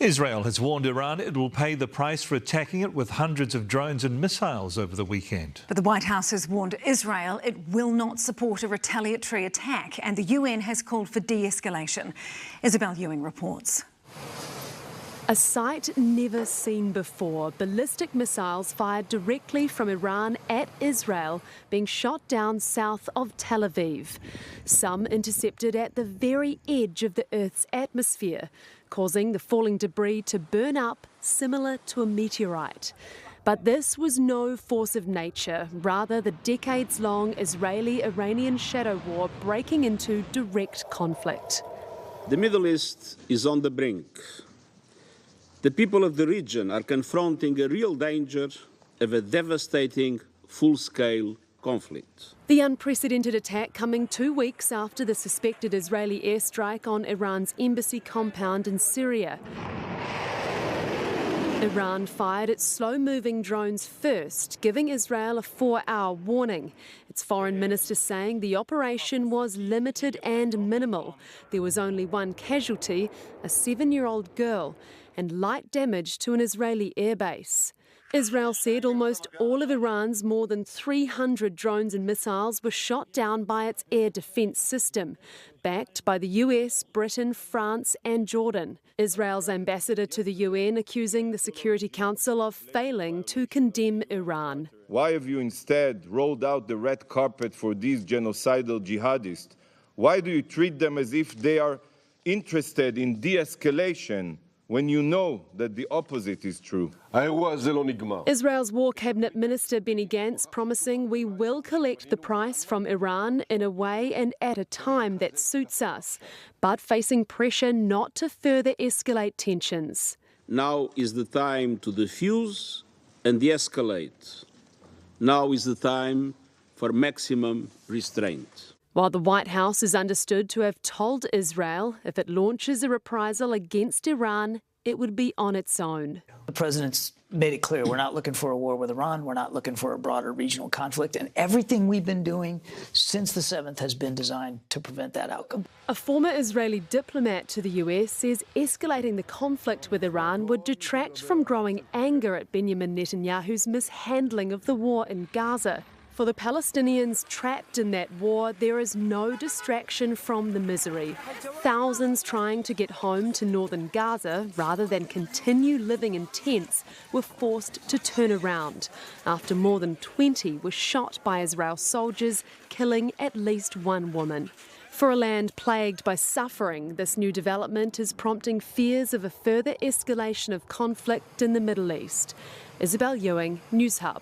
Israel has warned Iran it will pay the price for attacking it with hundreds of drones and missiles over the weekend. But the White House has warned Israel it will not support a retaliatory attack, and the UN has called for de-escalation. Isabel Ewing reports. A sight never seen before. Ballistic missiles fired directly from Iran at Israel being shot down south of Tel Aviv. Some intercepted at the very edge of the Earth's atmosphere, causing the falling debris to burn up similar to a meteorite. But this was no force of nature, rather the decades-long Israeli-Iranian shadow war breaking into direct conflict. The Middle East is on the brink. The people of the region are confronting a real danger of a devastating, full-scale conflict. The unprecedented attack coming 2 weeks after the suspected Israeli airstrike on Iran's embassy compound in Syria. Iran fired its slow-moving drones first, giving Israel a 4-hour warning. Its foreign minister saying the operation was limited and minimal. There was only one casualty, a 7-year-old girl, and light damage to an Israeli airbase. Israel said almost all of Iran's more than 300 drones and missiles were shot down by its air defence system, backed by the US, Britain, France and Jordan. Israel's ambassador to the UN accusing the Security Council of failing to condemn Iran. Why have you instead rolled out the red carpet for these genocidal jihadists? Why do you treat them as if they are interested in de-escalation, when you know that the opposite is true? Israel's War Cabinet Minister Benny Gantz promising we will collect the price from Iran in a way and at a time that suits us, but facing pressure not to further escalate tensions. Now is the time to defuse and de-escalate. Now is the time for maximum restraint. While the White House is understood to have told Israel if it launches a reprisal against Iran, it would be on its own. The president's made it clear we're not looking for a war with Iran. We're not looking for a broader regional conflict. And everything we've been doing since the 7th has been designed to prevent that outcome. A former Israeli diplomat to the US says escalating the conflict with Iran would detract from growing anger at Benjamin Netanyahu's mishandling of the war in Gaza. For the Palestinians trapped in that war, there is no distraction from the misery. Thousands trying to get home to northern Gaza, rather than continue living in tents, were forced to turn around after more than 20 were shot by Israel soldiers, killing at least one woman. For a land plagued by suffering, this new development is prompting fears of a further escalation of conflict in the Middle East. Isabel Ewing, Newshub.